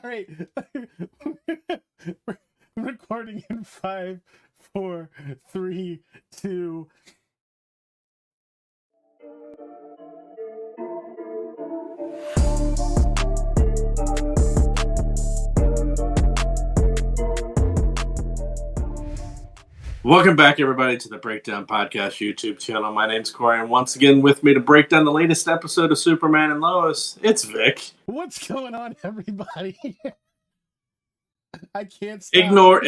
right. We're recording in 5, 4, 3, 2. Welcome back, everybody, to the Breakdown Podcast YouTube channel. My name's Corey, and once again, with me to break down the latest episode of Superman and Lois, it's Vic. What's going on, everybody? I can't stop. Ignore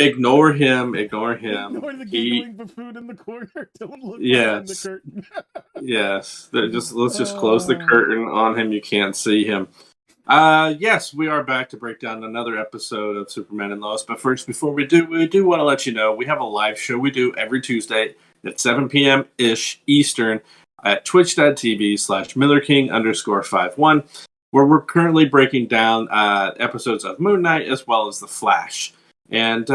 him. Ignore the giggling buffoon in the corner. Don't look behind the curtain. Yes. Let's just close the curtain on him. You can't see him. Yes, we are back to break down another episode of Superman and Lois. But first, before we do want to let you know we have a live show we do every Tuesday at 7 p.m.-ish Eastern at twitch.tv/MillerKing_51, where we're currently breaking down episodes of Moon Knight as well as The Flash. And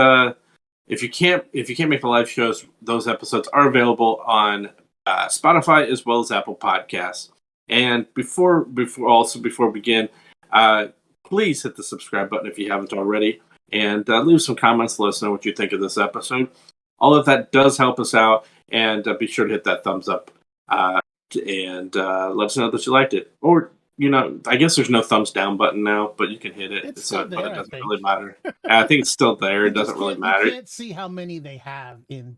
if you can't make the live shows, those episodes are available on Spotify as well as Apple Podcasts. And before we begin, please hit the subscribe button if you haven't already, and leave some comments. Let us know what you think of this episode. All of that does help us out, and be sure to hit that thumbs up and let us know that you liked it. Or, I guess there's no thumbs down button now, but you can hit it. It's still there, but it doesn't really matter. I think it's still there. It doesn't really matter. You can't see how many they have in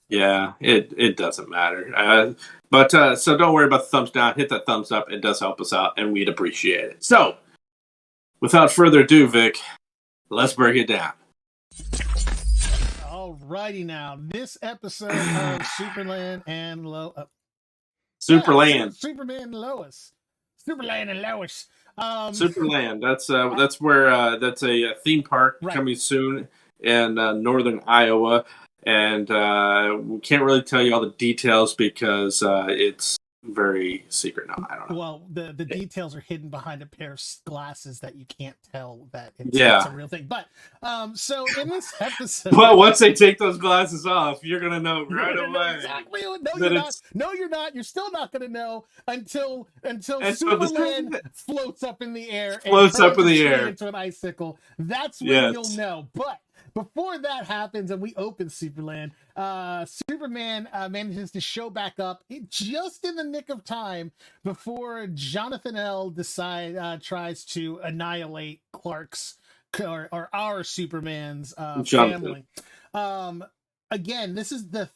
Yeah, it doesn't matter. But so don't worry about the thumbs down. Hit that thumbs up. It does help us out, and we'd appreciate it. So, without further ado, Vic, let's break it down. Alrighty now. This episode of Superman and Lois. Superman and Lois. Superland and Lois. Superland. That's where that's a theme park coming soon in northern Iowa. And we can't really tell you all the details because it's very secret now. I don't know. Well, the details are hidden behind a pair of glasses that you can't tell that it's a real thing. But so in this episode, but once they take those glasses off, you're gonna know right away. Exactly. No, you're not. You're still not gonna know until Superman floats up in the air. Into an icicle. That's when you'll know. But before that happens and we open Superman manages to show back up just in the nick of time before Jonathan L. tries to annihilate Clark's or our Superman's family. Again, this is the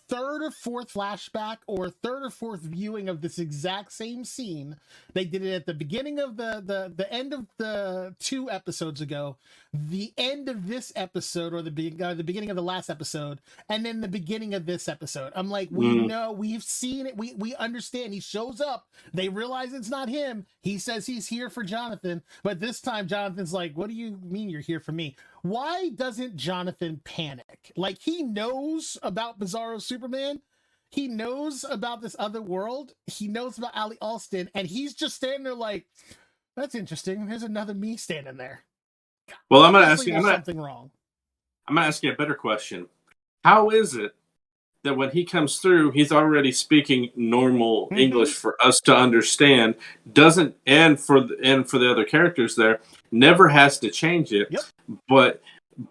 third or fourth flashback or third or fourth viewing of this exact same scene. They did it at the beginning of the end of the 2 episodes ago, the end of this episode, or the beginning of the last episode, and then the beginning of this episode. I'm like, we know, we've seen it, we understand. He shows up, they realize it's not him. He says he's here for Jonathan, but this time Jonathan's like, what do you mean you're here for me? Why doesn't Jonathan panic? Like, he knows about Bizarro Superman. He knows about this other world. He knows about Ali Alston, and he's just standing there like, that's interesting. There's another me standing there. Well, I'm going to ask you something wrong. I'm going to ask you a better question. How is it that when he comes through, he's already speaking normal English for us to understand, and for the other characters there, never has to change it. Yep. But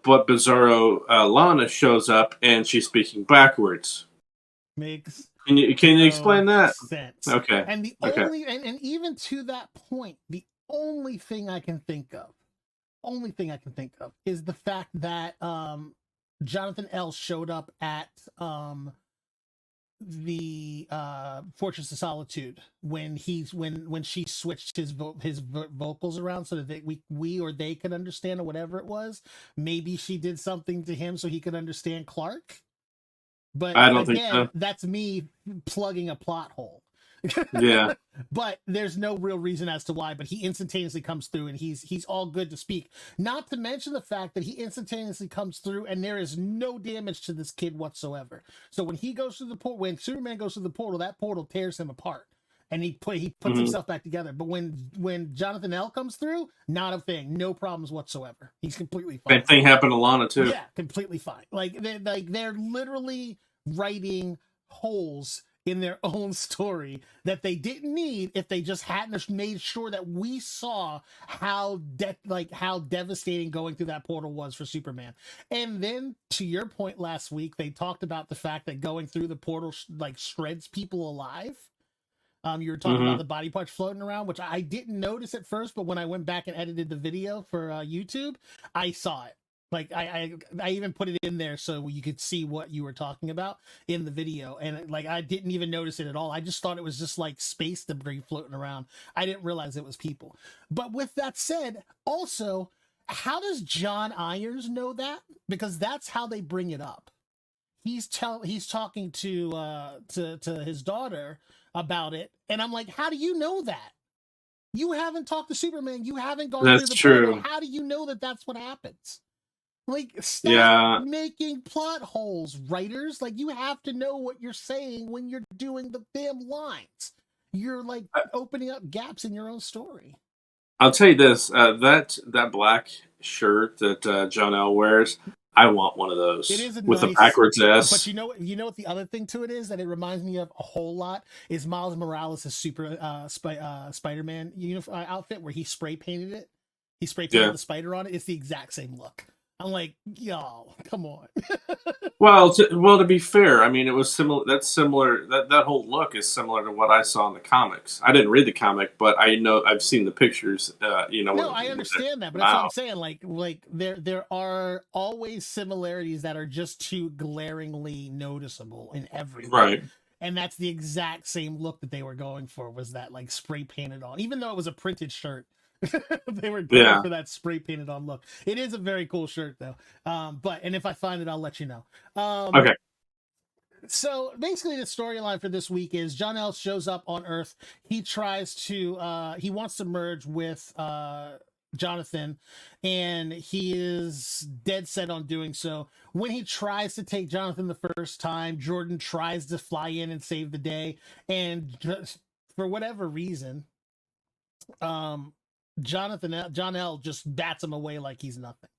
Bizarro Lana shows up and she's speaking backwards. Makes can you explain that? Sense. Okay. And the only and even to that point, the only thing I can think of is the fact that Jonathan L. showed up at the Fortress of Solitude when she switched his vocals around so that we or they could understand, or whatever it was. Maybe she did something to him so he could understand Clark. But I don't think so. That's me plugging a plot hole. Yeah. But there's no real reason as to why, but he instantaneously comes through and he's all good to speak. Not to mention the fact that he instantaneously comes through and there is no damage to this kid whatsoever. So when he goes through the portal, when Superman goes through the portal, that portal tears him apart and he puts himself back together. But when Jonathan L. comes through, not a thing, no problems whatsoever. He's completely fine. That thing happened to Lana too. Yeah, completely fine. They're literally writing holes in their own story that they didn't need if they just hadn't made sure that we saw how how devastating going through that portal was for Superman. And then to your point last week, they talked about the fact that going through the portal like shreds people alive. You were talking about the body parts floating around, which I didn't notice at first, but when I went back and edited the video for YouTube, I saw it. Like I even put it in there so you could see what you were talking about in the video, and like I didn't even notice it at all. I just thought it was just like space debris floating around. I didn't realize it was people. But with that said, also, how does John Irons know that? Because that's how they bring it up. He's talking to his daughter about it, and I'm like, how do you know that? You haven't talked to Superman. You haven't gone through the portal. How do you know that that's what happens? Like, stop making plot holes, writers. Like, you have to know what you're saying when you're doing the damn lines. You're like opening up gaps in your own story. I'll tell you this: that black shirt that John L. wears, I want one of those. It is with nice, a backwards S. But you know what the other thing to it is that it reminds me of a whole lot is Miles Morales' Spider-Man outfit where he spray painted it. He spray painted the spider on it. It's the exact same look. I'm like, y'all, come on. Well, to be fair, I mean, it was similar. That's similar. That whole look is similar to what I saw in the comics. I didn't read the comic, but I know I've seen the pictures. No, I understand that, but that's what I'm saying. Like there are always similarities that are just too glaringly noticeable in everything. Right. And that's the exact same look that they were going for, was that like spray painted on, even though it was a printed shirt. They were going for that spray painted on look. It is a very cool shirt though. And if I find it, I'll let you know. Okay. So basically the storyline for this week is Jor-El shows up on Earth. He wants to merge with Jonathan, and he is dead set on doing so. When he tries to take Jonathan the first time, Jordan tries to fly in and save the day, and just, for whatever reason, Jor-El just bats him away like he's nothing,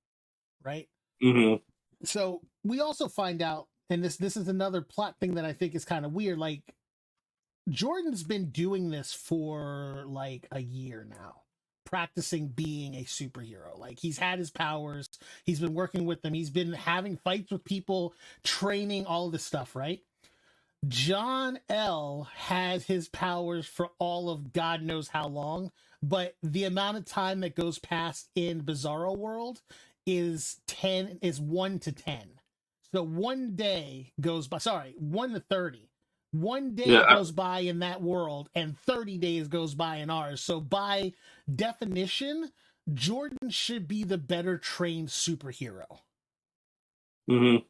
right? Mm-hmm. So we also find out, and this is another plot thing that I think is kind of weird, like Jordan's been doing this for like a year now, practicing being a superhero. Like, he's had his powers, he's been working with them, he's been having fights with people, training, all this stuff, right? Jor-El has his powers for all of God knows how long, but the amount of time that goes past in Bizarro World is 1 to 10. So 1 day goes by, 1 to 30. 1 day goes by in that world, and 30 days goes by in ours. So by definition, Jordan should be the better trained superhero. Mm-hmm.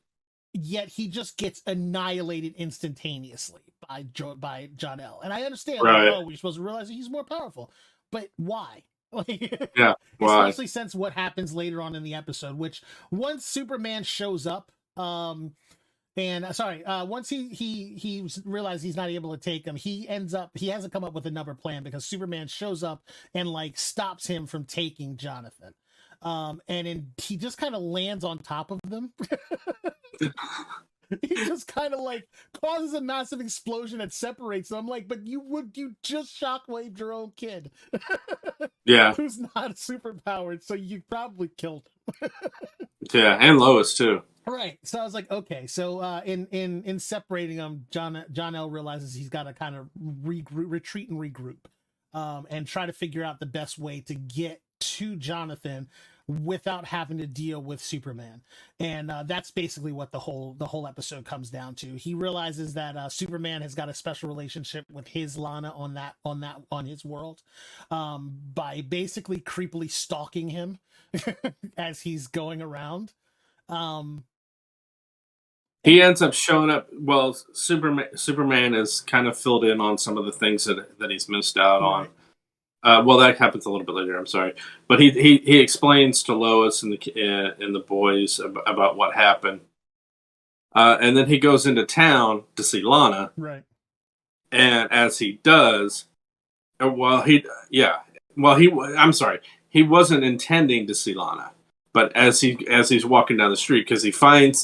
Yet he just gets annihilated instantaneously by Jor-El. And I understand, we're supposed to realize that he's more powerful. But why? Like, why? Especially since what happens later on in the episode, which once Superman shows up, once he realizes he's not able to take him, he hasn't come up with another plan, because Superman shows up and like stops him from taking Jonathan. He just kind of lands on top of them. He just kind of like causes a massive explosion that separates them. I'm like, but you just shockwaved your own kid. Yeah. Who's not superpowered, so you probably killed him. Yeah, and Lois too. Right. So I was like, okay. So in separating them, Jor-El realizes he's got to kind of retreat and regroup, and try to figure out the best way to get to Jonathan without having to deal with Superman. And that's basically what the whole episode comes down to. He realizes that Superman has got a special relationship with his Lana on his world, by basically creepily stalking him as he's going around. He ends up showing up. Well, Superman is kind of filled in on some of the things that he's missed out on. Well, that happens a little bit later. I'm sorry, but he explains to Lois and the boys about what happened, and then he goes into town to see Lana. Right. And as he does, he wasn't intending to see Lana, but as he's walking down the street, because he finds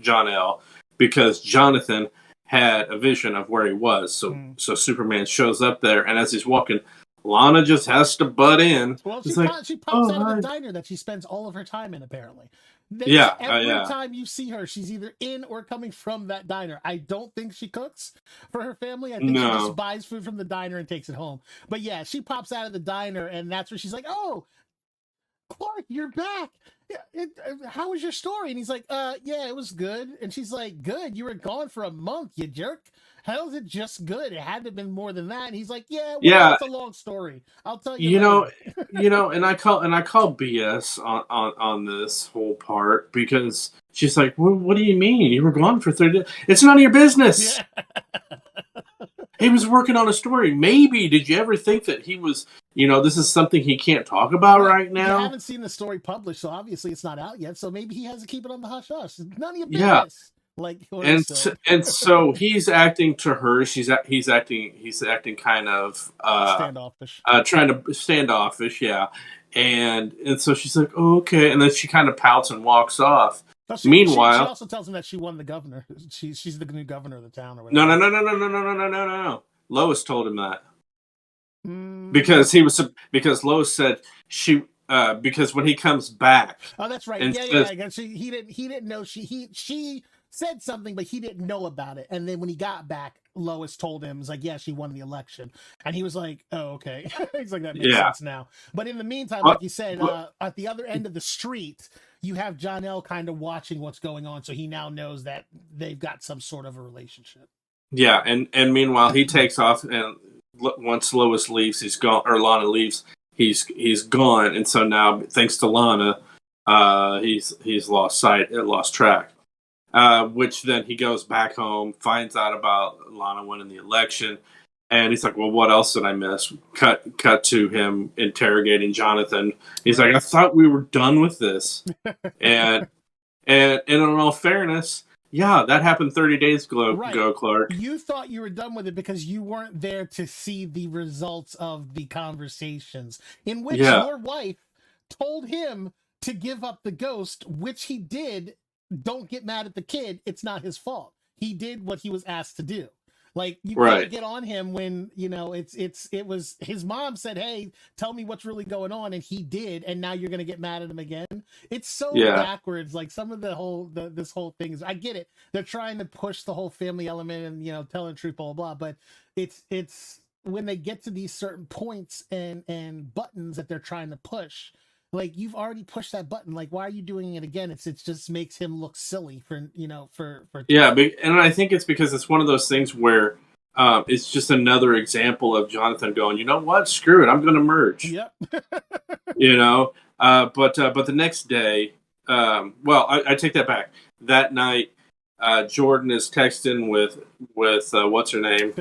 Jor-El, because Jonathan had a vision of where he was. So Superman shows up there, and as he's walking, Lana just has to butt in. Well, it's she pops out of the diner that she spends all of her time in, apparently. Every time you see her, she's either in or coming from that diner. I don't think she cooks for her family. I think she just buys food from the diner and takes it home. But yeah, she pops out of the diner, and that's where she's like, "Oh, Clark, you're back. How was your story?" And he's like, yeah, it was good." And she's like, "Good? You were gone for a month, you jerk. How is it just good? It had to have been more than that." And he's like, "Yeah, it's a long story. I'll tell you later." And I call BS on this whole part, because she's like, what do you mean? You were gone for 30 days. It's none of your business. Yeah. He was working on a story. Maybe, did you ever think that he was, this is something he can't talk about right now? You haven't seen the story published, so obviously it's not out yet. So maybe he has to keep it on the hush hush. None of your business. And so he's acting to her. He's acting kind of standoffish. Trying to standoffish, yeah. And so she's like, "Oh, okay," and then she kind of pouts and walks off. Meanwhile, she also tells him that she won the governor. She's the new governor of the town, or whatever. No. Lois told him that because Lois said because when he comes back. Oh, that's right. Yeah. He didn't know she said something, but he didn't know about it. And then when he got back, Lois told him, "Was like, yeah, she won the election," and he was like, "Oh, okay." He's like, "That makes sense now." But in the meantime, like you said, at the other end of the street, you have John-El kind of watching what's going on, so he now knows that they've got some sort of a relationship. Yeah, and meanwhile, he takes off, and once Lois leaves, he's gone, or Lana leaves, he's gone, and so now, thanks to Lana, he's lost track. Which then he goes back home, finds out about Lana winning the election, and he's like, "Well, what else did I miss?" Cut to him interrogating Jonathan. He's like, "I thought we were done with this," and in all fairness, yeah, that happened 30 days ago, Clark. You thought you were done with it because you weren't there to see the results of the conversations in which your wife told him to give up the ghost, which he did. Don't get mad at the kid. It's not his fault. He did what he was asked to do. Like, you can't get on him when, it was his mom said, "Hey, tell me what's really going on," and he did, and now you're going to get mad at him again. It's so backwards. Like, some of this whole thing is, I get it. They're trying to push the whole family element and, telling the truth, blah, blah, blah. But it's when they get to these certain points and buttons that they're trying to push, like, you've already pushed that button. Like, why are you doing it again? It just makes him look silly for. Yeah, and I think it's because it's one of those things where it's just another example of Jonathan going, "You know what? Screw it. I'm going to merge." Yep. But the next day, I take that back. That night, Jordan is texting with what's her name?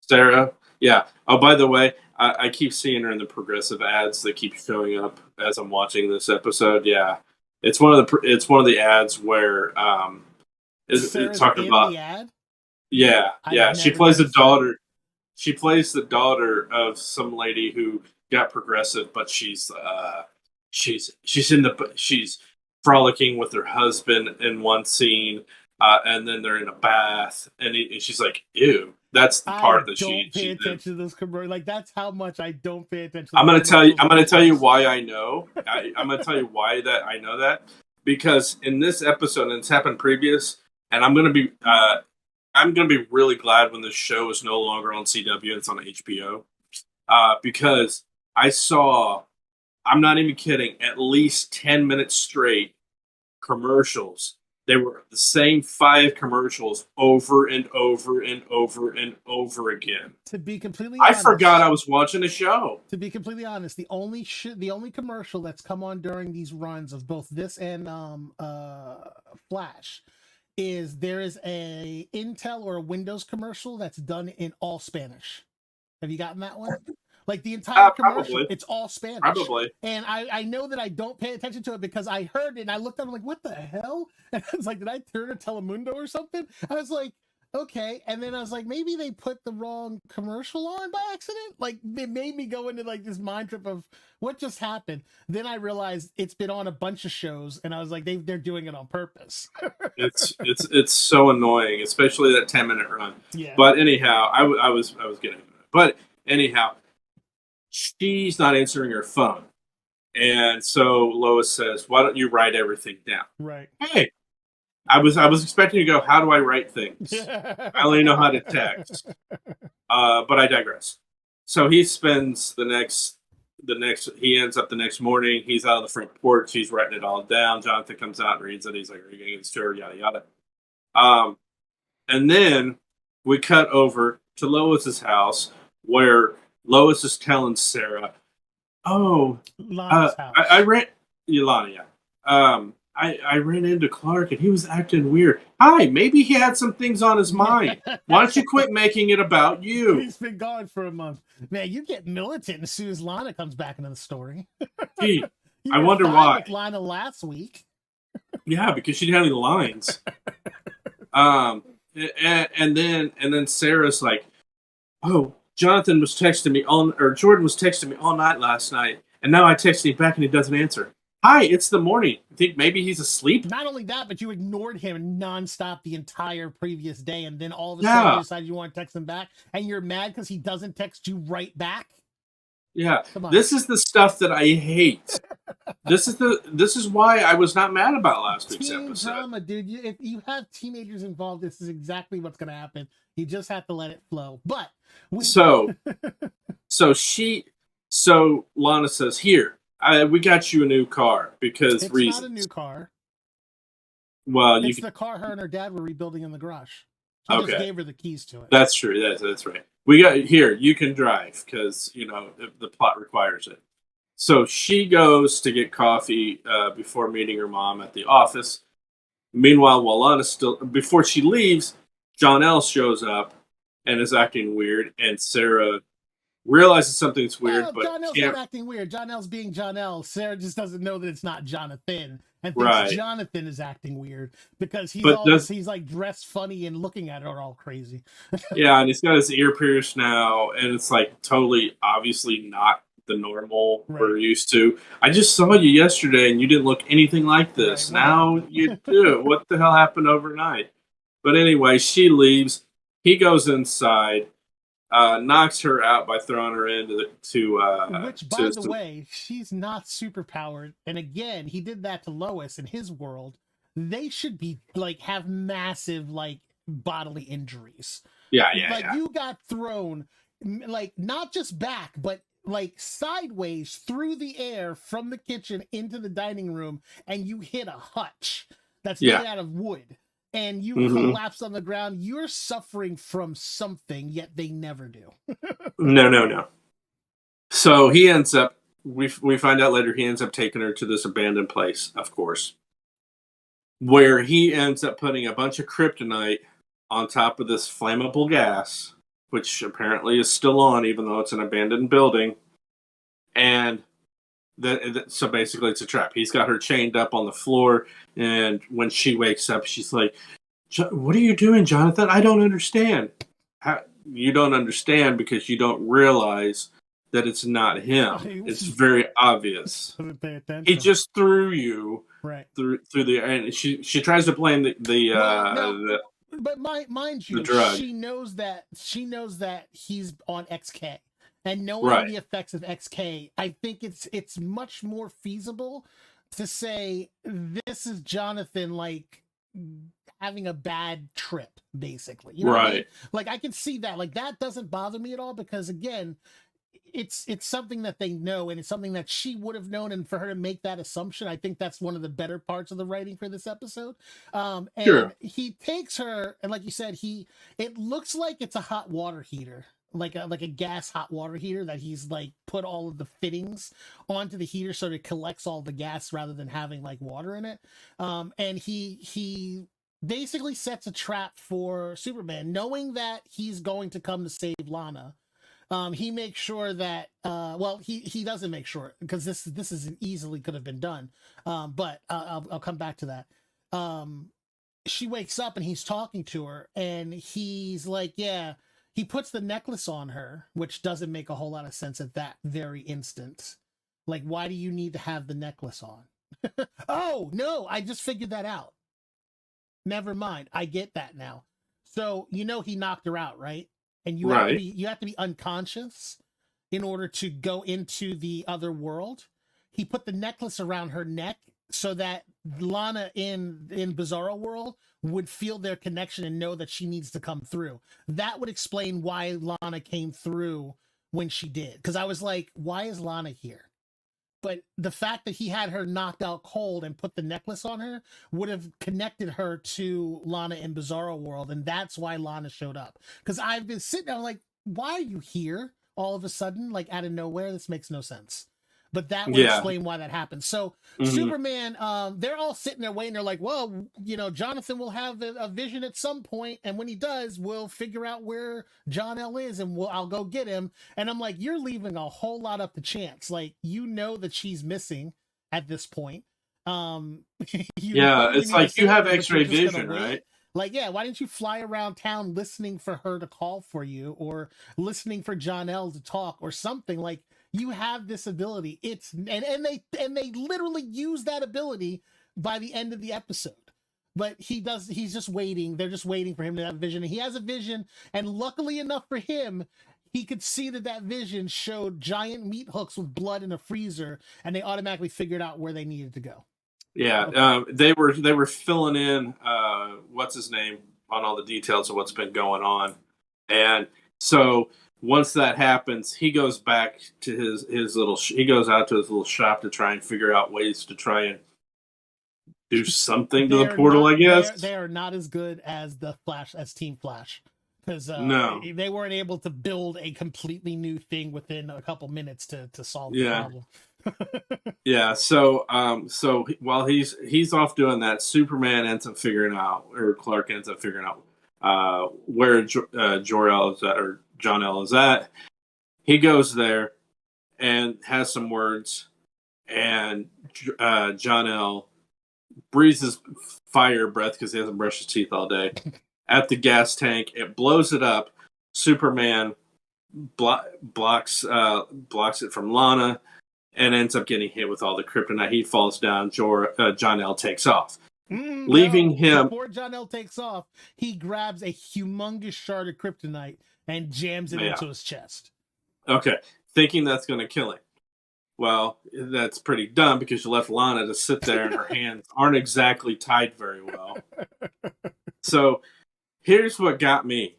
Sarah. Yeah. Oh, by the way, I keep seeing her in the progressive ads that keep showing up as I'm watching this episode. Yeah, it's one of the ads where it's talking about the ad. Yeah. She plays the daughter. She plays the daughter of some lady who got progressive, but she's frolicking with her husband in one scene, and then they're in a bath, and she's like, "Ew." That's the part that she don't pay attention to those commercials. Like, that's how much I don't pay attention. I'm going to tell you why I know. I'm going to tell you why that I know that, because in this episode, and it's happened previous, and I'm going to be really glad when this show is no longer on CW and it's on HBO, because I saw, I'm not even kidding, at least 10 minutes straight commercials. They were the same 5 commercials over and over and over and over again. To be completely honest, I forgot I was watching a show. To be completely honest, the only commercial that's come on during these runs of both this and Flash is there is a Intel or a Windows commercial that's done in all Spanish. Have you gotten that one? Like, the entire commercial, it's all Spanish. Probably. And I know that I don't pay attention to it because I heard it and I looked up and I'm like, what the hell? And I was like, did I turn to Telemundo or something? I was like, okay. And then I was like, maybe they put the wrong commercial on by accident. Like, it made me go into like this mind trip of what just happened. Then I realized it's been on a bunch of shows, and I was like, they're doing it on purpose. It's so annoying, especially that 10-minute run. Yeah. But anyhow, I was getting it. But anyhow, she's not answering her phone, and so Lois says, "Why don't you write everything down?" Right. Hey, I was expecting to go, "How do I write things? I only know how to text." But I digress. So he spends the next he ends up the next morning. He's out on the front porch. He's writing it all down. Jonathan comes out and reads it. He's like, "Are you going to get this to her?" Yada yada. Um, and then we cut over to Lois's house where Lois is telling Sarah, "Oh, Lana's I house. ran Yolanda. Yeah. I ran into Clark and he was acting weird. Hi, maybe he had some things on his mind. Why don't you quit making it about you?" He's been gone for a month. Man, you get militant as soon as Lana comes back into the story. Gee, You I were wonder fine why. with Lana last week. Yeah, because she didn't have any lines. Um, and then Sarah's like, "Oh, Jonathan was texting me or Jordan was texting me all night last night, and now I text him back and he doesn't answer. Hi, it's the morning. You think maybe he's asleep?" Not only that, but you ignored him nonstop the entire previous day, and then all of a sudden you Yeah, decided you want to text him back, and you're mad because he doesn't text you right back. yeah. Come on. This is the stuff that I hate. This is why I was not mad about last week's Teen episode. drama, dude. If you have teenagers involved, this is exactly what's going to happen. You just have to let it flow. But we, So so she so Lana says, "Here, we got you a new car because it's not a new reasons." car. Well, you It's can. the car her and her dad were rebuilding in the garage. He just Okay, gave her the keys to it. that's true. That's right. We got here. You can drive because the plot requires it. So she goes to get coffee before meeting her mom at the office. Meanwhile, while Lana's still before she leaves, John L shows up and is acting weird, and Sarah realizes something's weird, Well, but John L's not can't. acting weird. John L's being John L. Sarah just doesn't know that it's not Jonathan and thinks Right, Jonathan is acting weird because but does he's like dressed funny and looking at her all crazy. yeah, and he's got his ear pierced now, and it's like totally obviously not the normal Right. we're used to. I just saw you yesterday, and you didn't look anything like Right. this. What Now happened? you do. What the hell happened overnight? But anyway, she leaves. He goes inside, knocks her out by throwing her into Which, by the way, she's not super powered. And again, he did that to Lois in his world. They should be like have massive like bodily injuries. yeah, Like yeah. you got thrown like not just back, but like sideways through the air from the kitchen into the dining room, and you hit a hutch that's made Yeah. out of wood, and you Hmm. collapse on the ground. You're suffering from something, yet they never do. No. So he ends up. We find out later he ends up taking her to this abandoned place, of course, where he ends up putting a bunch of kryptonite on top of this flammable gas, which apparently is still on, even though it's an abandoned building. And so basically, it's a trap. He's got her chained up on the floor, and when she wakes up, she's like, "What are you doing, Jonathan? I don't understand." You don't understand because you don't realize that it's not him. It's very obvious. Doesn't pay attention. He just threw you right through the, and she tries to blame but mind you, drug. she knows that he's on XK, and knowing Right. the effects of XK, I think it's much more feasible to say this is Jonathan like having a bad trip, basically. You know what I mean? Right. Like I can see that. Like that doesn't bother me at all because again, it's something that they know and it's something that she would have known, and for her to make that assumption, I think that's one of the better parts of the writing for this episode. And Sure. he takes her, and like you said, it looks like it's a hot water heater, like a gas hot water heater that he's like put all of the fittings onto the heater so it collects all the gas rather than having like water in it. And he basically sets a trap for Superman, knowing that he's going to come to save Lana. He makes sure that he doesn't make sure because this is easily could have been done, but I'll come back to that. she wakes up and he's talking to her, and he's like, yeah, he puts the necklace on her, which doesn't make a whole lot of sense at that very instant. Like, why do you need to have the necklace on? Oh, no, I just figured that out. Never mind. I get that now. So, he knocked her out, right? And you Right. you have to be unconscious in order to go into the other world. He put the necklace around her neck so that Lana in Bizarro World would feel their connection and know that she needs to come through. That would explain why Lana came through when she did. Because I was like, why is Lana here? But the fact that he had her knocked out cold and put the necklace on her would have connected her to Lana in Bizarro World, and that's why Lana showed up. Because I've been sitting there like, why are you here all of a sudden, like out of nowhere? This makes no sense. But that would explain why that happened. So Superman, they're all sitting there waiting. They're like, well, Jonathan will have a vision at some point, and when he does, we'll figure out where Jor-El is, and I'll go get him. And I'm like, you're leaving a whole lot up to chance. Like, that she's missing at this point. It's like you have X-ray vision, right? Like, yeah, why didn't you fly around town listening for her to call for you, or listening for Jor-El to talk, or something? Like, you have this ability. And they literally use that ability by the end of the episode. But he's just waiting. They're just waiting for him to have a vision. And he has a vision, and luckily enough for him, he could see that vision showed giant meat hooks with blood in a freezer, and they automatically figured out where they needed to go. Yeah, they were filling in what's his name on all the details of what's been going on, and so once that happens, he goes back to his little. He goes out to his little shop to try and figure out ways to try and do something to the portal. I guess they are not as good as Team Flash, because no, they weren't able to build a completely new thing within a couple minutes to solve the problem. Yeah, so while he's off doing that, Superman ends up figuring out, or Clark ends up figuring out where Jor-El is at, or Jor-El is at. He goes there and has some words, and Jor-El breathes his fire breath because he hasn't brushed his teeth all day at the gas tank. It blows it up. Superman blocks it from Lana, and ends up getting hit with all the kryptonite. He falls down. Jor-El takes off, leaving him. Before Jor-El takes off, he grabs a humongous shard of kryptonite and jams it into his chest. Okay, thinking that's going to kill him. Well, that's pretty dumb because you left Lana to sit there, and her hands aren't exactly tied very well. So here's what got me.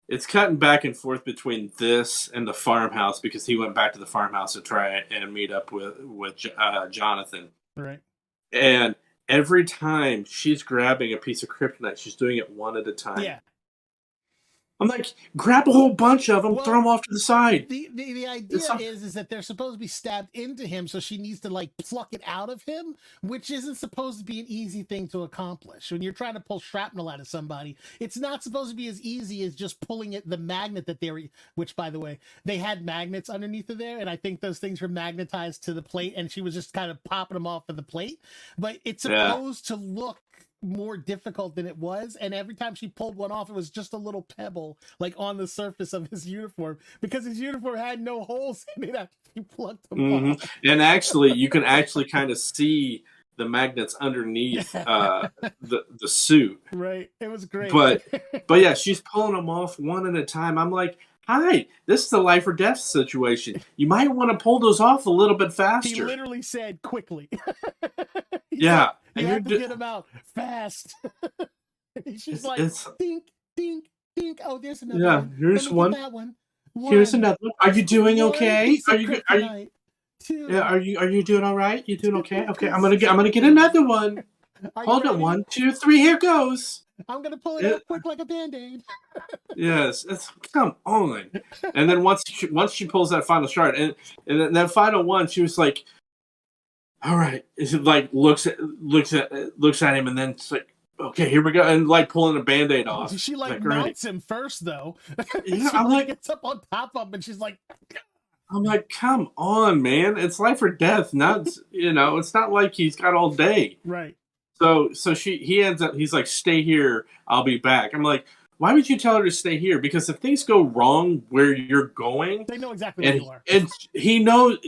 It's cutting back and forth between this and the farmhouse, because he went back to the farmhouse to try and meet up with Jonathan. Right. And every time she's grabbing a piece of kryptonite, she's doing it one at a time. Yeah. I'm like, grab a whole bunch of them, throw them off to the side. The idea is that they're supposed to be stabbed into him, so she needs to like pluck it out of him, which isn't supposed to be an easy thing to accomplish. When you're trying to pull shrapnel out of somebody, it's not supposed to be as easy as just pulling it. The magnet that which by the way, they had magnets underneath of there, and I think those things were magnetized to the plate, and she was just kind of popping them off of the plate. But it's supposed to look more difficult than it was, and every time she pulled one off, it was just a little pebble like on the surface of his uniform, because his uniform had no holes in it after he plucked them off. And actually, you can actually kind of see the magnets underneath the suit. Right, it was great. But yeah, she's pulling them off one at a time. I'm like, hi, this is a life or death situation. You might want to pull those off a little bit faster. He literally said quickly. Yeah. You have to get them out fast. She's like, dink, dink, dink. Oh, there's another one. Here's one. That one. Here's another one. Are you doing okay? Are you doing all right? You doing okay? Okay, I'm gonna get another one. Hold on, 1, 2, 3. Here goes. I'm gonna pull it out quick like a Band-Aid. Yes, come on. And then once she pulls that final shard, and then that final one, she was like, all right. Is it like looks at him, and then it's like, okay, here we go, and like pulling a Band-Aid off. She like mounts him first though. Yeah, I'm like gets up on top of him, and she's like, I'm like, come on, man, it's life or death. Not it's not like he's got all day. Right. So he ends up, he's like, stay here, I'll be back. I'm like, why would you tell her to stay here? Because if things go wrong where you're going, They know exactly where you are. and he knows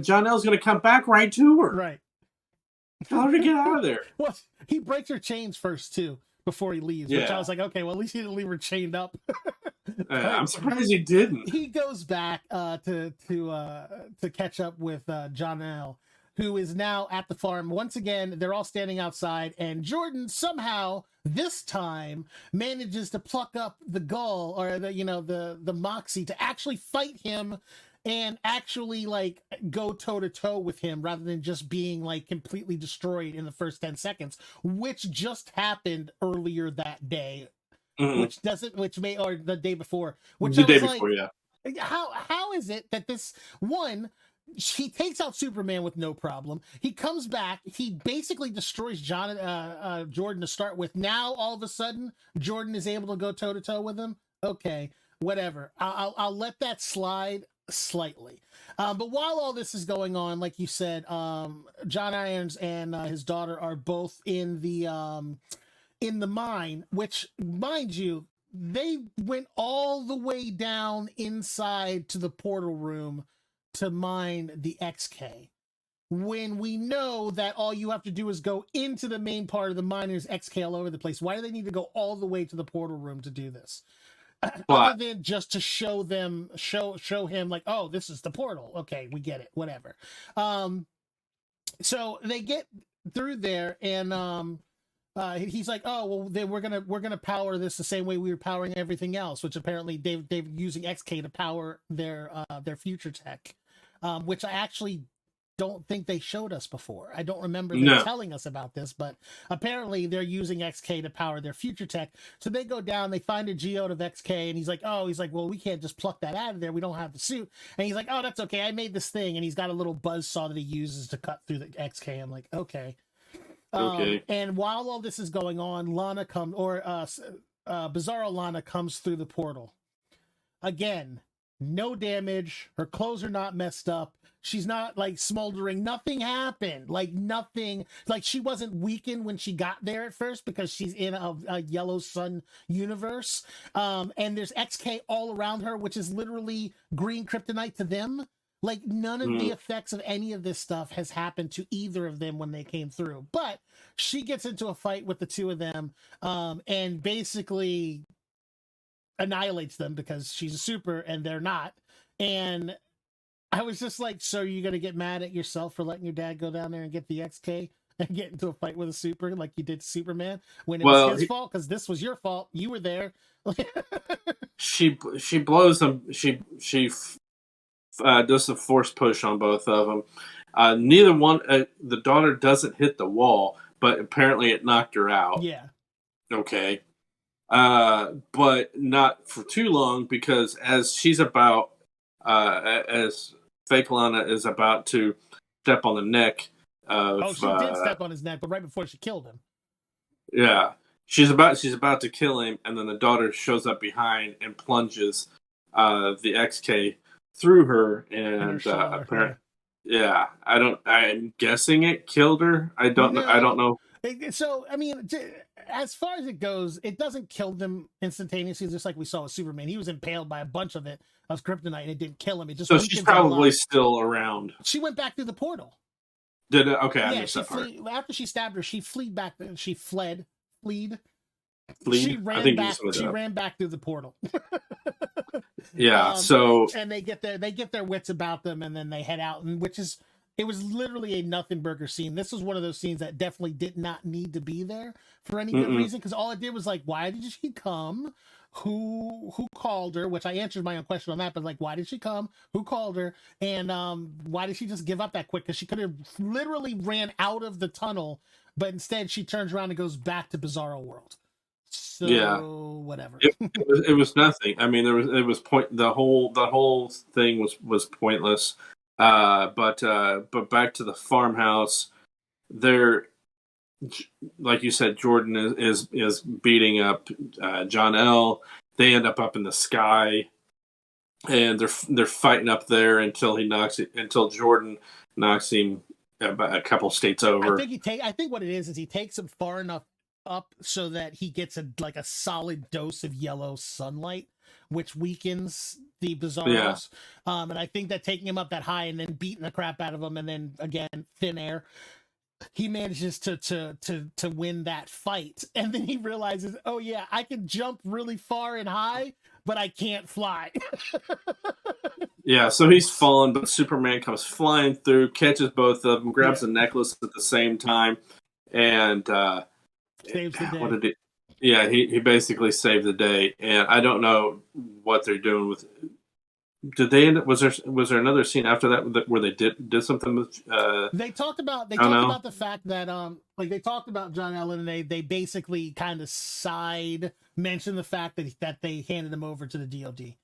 John L's going to come back right to her. Right. Tell her to get out of there. Well, he breaks her chains first too before he leaves, which I was like, okay, well at least he didn't leave her chained up. I'm surprised he didn't. He goes back to catch up with John L, who is now at the farm once again. They're all standing outside, and Jordan somehow this time manages to pluck up the gall, or the moxie, to actually fight him and actually like go toe to toe with him rather than just being like completely destroyed in the first 10 seconds, which just happened earlier that day. Mm-hmm. Or the day before, which the I day was before, like, yeah. How is it that this one, he takes out Superman with no problem. He comes back. He basically destroys Jordan to start with. Now all of a sudden, Jordan is able to go toe to toe with him. Okay, whatever. I'll let that slide slightly. But while all this is going on, like you said, John Irons and his daughter are both in the mine, which, mind you, they went all the way down inside to the portal room to mine the XK. When we know that all you have to do is go into the main part of the mine, there's XK all over the place. Why do they need to go all the way to the portal room to do this? Other than just to show him like, oh, this is the portal. Okay, we get it. Whatever. So they get through there, and he's like, oh well, then we're gonna power this the same way we were powering everything else, which apparently they're using XK to power their future tech, which I actually don't think they showed us before. I don't remember them telling us about this, but apparently they're using XK to power their future tech. So they go down, they find a geode of XK, and he's like, well, we can't just pluck that out of there. We don't have the suit. And he's like, oh, that's okay. I made this thing, and he's got a little buzz saw that he uses to cut through the XK. I'm like, okay. And while all this is going on, Bizarro Lana comes through the portal. Again, no damage. Her clothes are not messed up. She's not like smoldering. Nothing happened. Like nothing. Like she wasn't weakened when she got there at first because she's in a yellow sun universe. And there's XK all around her, which is literally green kryptonite to them. Like none of the effects of any of this stuff has happened to either of them when they came through. But she gets into a fight with the two of them, and basically annihilates them because she's a super and they're not. And I was just like, so are you going to get mad at yourself for letting your dad go down there and get the XK and get into a fight with a super like you did Superman when it was his fault? Because this was your fault. You were there. she blows them. She does a force push on both of them. Neither one, the daughter doesn't hit the wall, but apparently it knocked her out. Yeah. Okay. But not for too long, because as she's about, as Fake Lana is about to step on the neck of... she did step on his neck, but right before she killed him. Yeah. She's about to kill him, and then the daughter shows up behind and plunges the XK through her, and apparently, yeah, I'm guessing it killed her. I don't know. So I mean, as far as it goes, it doesnn't kill them instantaneously, just like we saw with Superman. He was impaled by a bunch of kryptonite, and it didn't kill him. It just... So she's probably still around. She went back through the portal. Did it? Okay, yeah. After she stabbed her, she fled back. She fled. She ran back through the portal. Yeah. And they get their wits about them, and then they head out, and it was literally a nothing burger scene. This was one of those scenes that definitely did not need to be there for any good reason, because all it did was like, why did she come? Who called her? Which I answered my own question on that, but like, why did she come? Who called her? And why did she just give up that quick? Because she could have literally ran out of the tunnel, but instead she turns around and goes back to Bizarro World. So yeah, whatever. It was nothing. I mean, it was point. The whole thing was pointless. But back to the farmhouse, there, like you said, Jordan is beating up John L. They end up in the sky, and they're fighting up there until Jordan knocks him a couple states I over. think what it is he takes him far enough up so that he gets a solid dose of yellow sunlight, which weakens the Bizarros. And I think that taking him up that high and then beating the crap out of him, and then again thin air, he manages to win that fight. And then he realizes, oh yeah, I can jump really far and high, but I can't fly. Yeah, so he's fallen, but Superman comes flying through, catches both of them, grabs the necklace at the same time, and saves the day. what did he? Yeah, he basically saved the day, and I don't know what they're doing with. Did they end up? Was there another scene after that where they did something with? They talked about the fact that they talked about John Allen, and they basically kind of mentioned the fact that they handed him over to the DoD.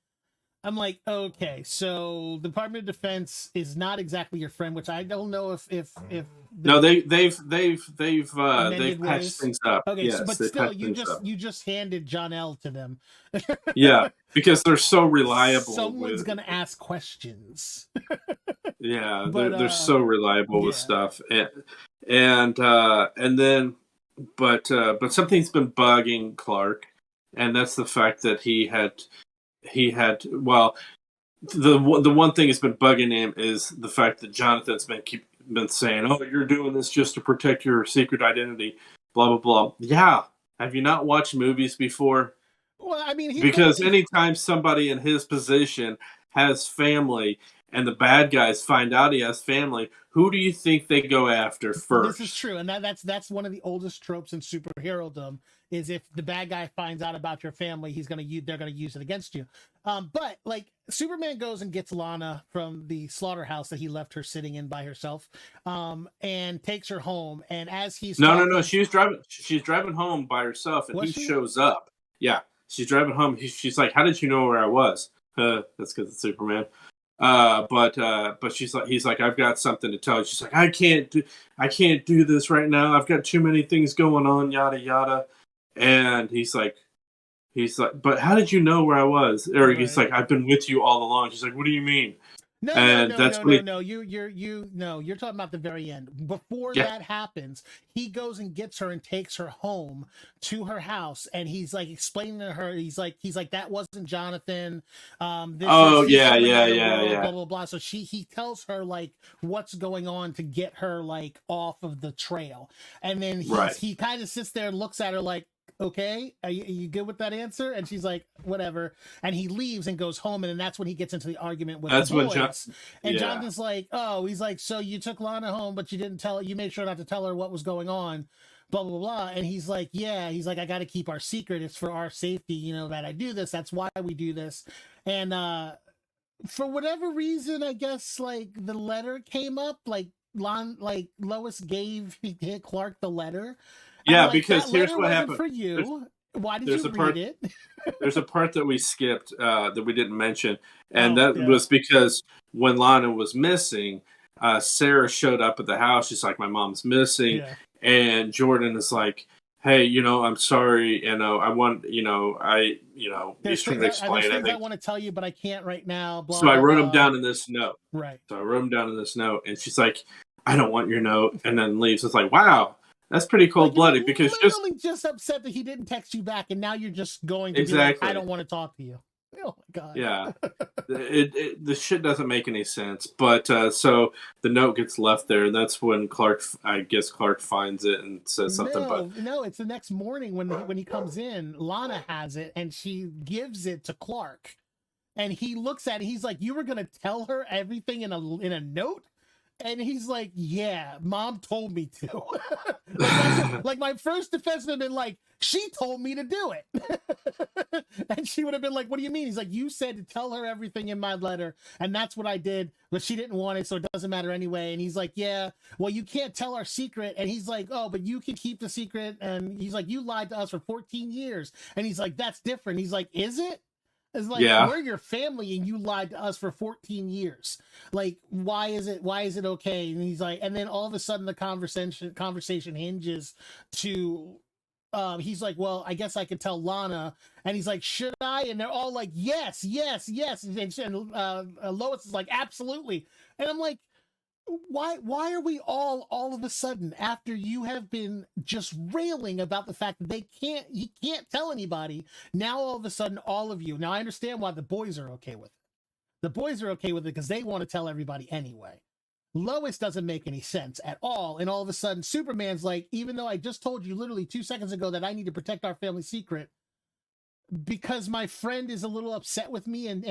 I'm like, okay, so the Department of Defense is not exactly your friend, which I don't know if no, they've patched things up. Okay, yes, so, but still, you just handed John L to them. Yeah, because they're so reliable. Someone's gonna ask questions. Yeah, they're so reliable with stuff, and then but something's been bugging Clark, and that's the fact that he had well, the one thing that's been bugging him is the fact that Jonathan's been saying, "Oh, you're doing this just to protect your secret identity," blah blah blah. Yeah, have you not watched movies before? Well, I mean, because anytime somebody in his position has family and the bad guys find out he has family, who do you think they go after first? This is true, and that's one of the oldest tropes in superherodom. Is if the bad guy finds out about your family, they're gonna use it against you. But like Superman goes and gets Lana from the slaughterhouse that he left her sitting in by herself, and takes her home. And as he's no, she's driving home by herself, and he shows up. Yeah, she's driving home. She's like, "How did you know where I was?" That's because it's Superman. But he's like, "I've got something to tell you." She's like, I can't do this right now. I've got too many things going on, yada yada. And he's like, "But how did you know where I was?" Or he's like, "I've been with you all along." She's like, "What do you mean?" No. You're talking about the very end. Before that happens, he goes and gets her and takes her home to her house, and he's like explaining to her. He's like, that wasn't Jonathan. Blah blah blah. So he tells her like what's going on to get her like off of the trail, and then he kind of sits there and looks at her like, okay, are you good with that answer? And she's like, whatever. And he leaves and goes home, and then that's when he gets into the argument with the boys. Jonathan's like, oh, he's like, so you took Lana home, but you made sure not to tell her what was going on, blah blah blah. And he's like, yeah, I got to keep our secret. It's for our safety, that I do this. That's why we do this. And for whatever reason, I guess like the letter came up, like Lois gave Clark the letter. Yeah, because here's what happened for you. Why did you read it? There's a part that we skipped that we didn't mention, and was because when Lana was missing, Sarah showed up at the house. She's like, "My mom's missing," and Jordan is like, "Hey, I'm sorry. I want, he's trying to explain it. I want to tell you, but I can't right now." Blah, so I wrote blah. him down in this note. Right. So I wrote him down in this note, and she's like, "I don't want your note," and then leaves. It's like, wow. That's pretty cold-blooded because just upset that he didn't text you back, and now you're just going to be like, I don't want to talk to you. Oh my god! Yeah, the shit doesn't make any sense. But so the note gets left there, and that's when Clark finds it and says something. No, it's the next morning when he comes in. Lana has it, and she gives it to Clark, and he looks at it. He's like, "You were gonna tell her everything in a note." And he's like, yeah, Mom told me to. like my first defense would have been like, she told me to do it. And she would have been like, what do you mean? He's like, you said to tell her everything in my letter, and that's what I did, but she didn't want it, so it doesn't matter anyway. And he's like, yeah, well, you can't tell our secret. And he's like, oh, but you can keep the secret. And he's like, you lied to us for 14 years. And he's like, that's different. He's like, is it? It's like, we're your family and you lied to us for 14 years. Like, why is it okay? And he's like, and then all of a sudden the conversation hinges to, he's like, well, I guess I could tell Lana. And he's like, should I? And they're all like, yes. And Lois is like, absolutely. And I'm like, why are we all of a sudden, after you have been just railing about the fact that he can't tell anybody, now all of a sudden all of you, now I understand why the boys are okay with it. The boys are okay with it because they want to tell everybody anyway. Lois doesn't make any sense at all, and all of a sudden Superman's like, even though I just told you literally 2 seconds ago that I need to protect our family secret, because my friend is a little upset with me and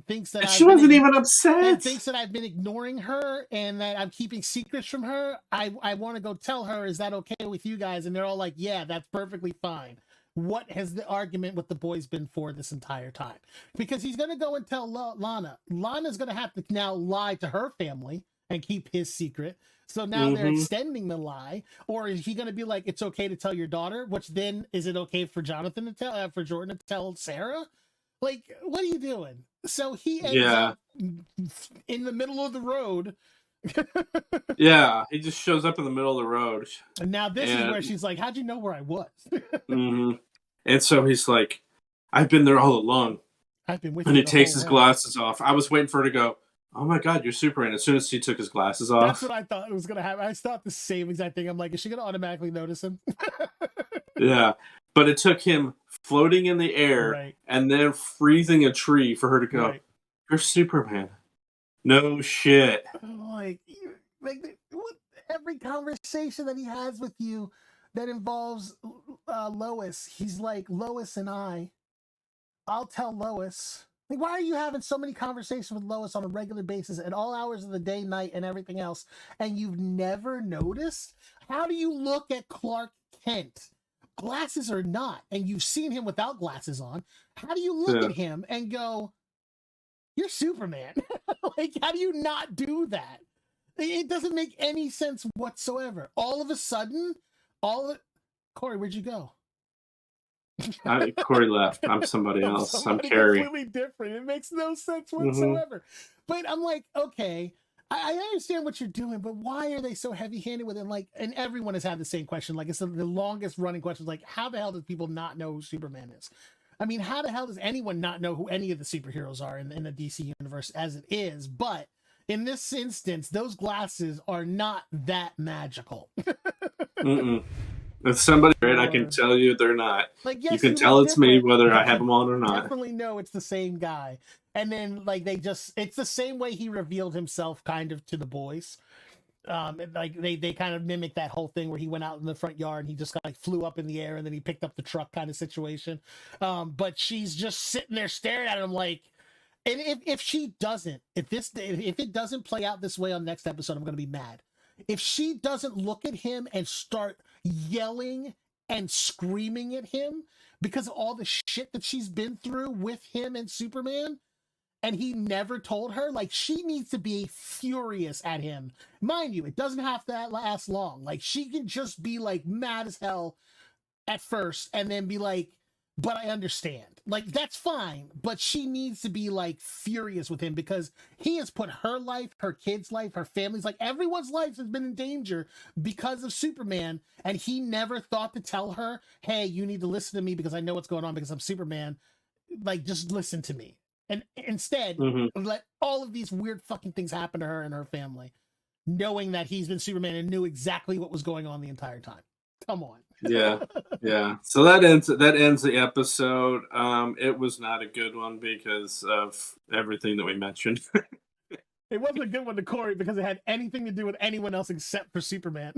thinks that She wasn't even upset. And thinks that I've been ignoring her and that I'm keeping secrets from her. I want to go tell her, is that okay with you guys? And they're all like, yeah, that's perfectly fine. What has the argument with the boys been for this entire time? Because he's going to go and tell Lana. Lana's going to have to now lie to her family and keep his secret. So now they're extending the lie. Or is he going to be like, it's okay to tell your daughter? Which then, is it okay for Jonathan to tell, for Jordan to tell Sarah? Like, what are you doing? So he ends up in the middle of the road. Yeah, he just shows up in the middle of the road. And now this is where she's like, how'd you know where I was? And so he's like, I've been there all along. I've been with you. And he takes his way. glasses off. I was waiting for her to go, oh my God, you're Superman. As soon as he took his glasses off. That's what I thought was going to happen. I thought the same exact thing. I'm like, is she going to automatically notice him? Yeah. But it took him floating in the air and then freezing a tree for her to go, you're Superman. No shit. Like every conversation that he has with you that involves Lois, he's like, Lois and I'll tell Lois. Like, why are you having so many conversations with Lois on a regular basis at all hours of the day, night, and everything else, and you've never noticed? How do you look at Clark Kent, glasses or not, and you've seen him without glasses on? How do you look at him and go, you're Superman? Like, how do you not do that? It doesn't make any sense whatsoever. All of a sudden, Corey, where'd you go? Corey left. I'm somebody else. I'm Carrie. Completely different. It makes no sense whatsoever. But I'm like, okay, I understand what you're doing, but why are they so heavy-handed with it? Like, and everyone has had the same question. Like, it's the longest running question. Like, how the hell do people not know who Superman is? I mean, how the hell does anyone not know who any of the superheroes are in the DC universe as it is? But in this instance, those glasses are not that magical. If somebody read, I can tell you they're not. Like, yes, you can tell it's me whether I have them on or not. Definitely know it's the same guy. And then, like, it's the same way he revealed himself kind of to the boys. Like they kind of mimic that whole thing where he went out in the front yard and he just kind of flew up in the air and then he picked up the truck kind of situation. But she's just sitting there staring at him like, and if it doesn't play out this way on next episode, I'm going to be mad. If she doesn't look at him and start yelling and screaming at him because of all the shit that she's been through with him and Superman, and he never told her, like, she needs to be furious at him. Mind you, it doesn't have to last long. Like, she can just be, like, mad as hell at first and then be like, but I understand. Like, that's fine. But she needs to be, like, furious with him because he has put her life, her kids' life, her family's, like, everyone's life has been in danger because of Superman. And he never thought to tell her, hey, you need to listen to me because I know what's going on because I'm Superman. Like, just listen to me. And instead, let all of these weird fucking things happen to her and her family, knowing that he's been Superman and knew exactly what was going on the entire time. Come on. Yeah. So that ends the episode. It was not a good one because of everything that we mentioned. It wasn't a good one to Corey because it had anything to do with anyone else except for Superman.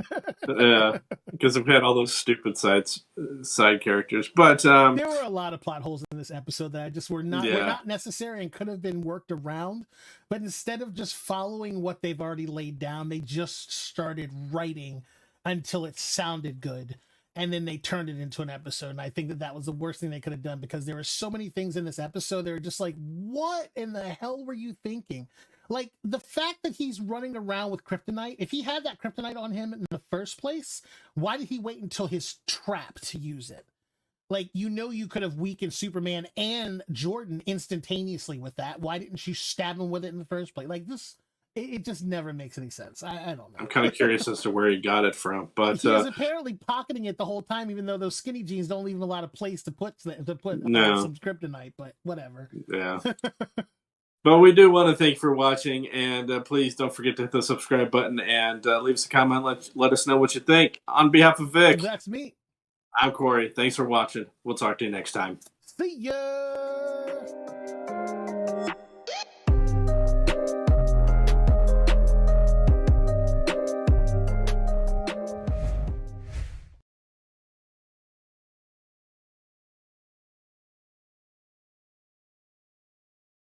Yeah, because we had all those stupid side characters. But there were a lot of plot holes in this episode that just were not necessary and could have been worked around. But instead of just following what they've already laid down, they just started writing until it sounded good. And then they turned it into an episode. And I think that was the worst thing they could have done because there were so many things in this episode. They were just like, what in the hell were you thinking? Like, the fact that he's running around with kryptonite, if he had that kryptonite on him in the first place, why did he wait until his trap to use it? Like, you could have weakened Superman and Jordan instantaneously with that. Why didn't you stab him with it in the first place? Like, this, it just never makes any sense. I don't know. I'm kind of curious as to where he got it from. But he was apparently pocketing it the whole time, even though those skinny jeans don't leave him a lot of place to put some kryptonite, but whatever. Yeah. But we do want to thank you for watching, and please don't forget to hit the subscribe button and leave us a comment. Let us know what you think. On behalf of Vic, That's me. I'm Corey. Thanks for watching. We'll talk to you next time. See ya.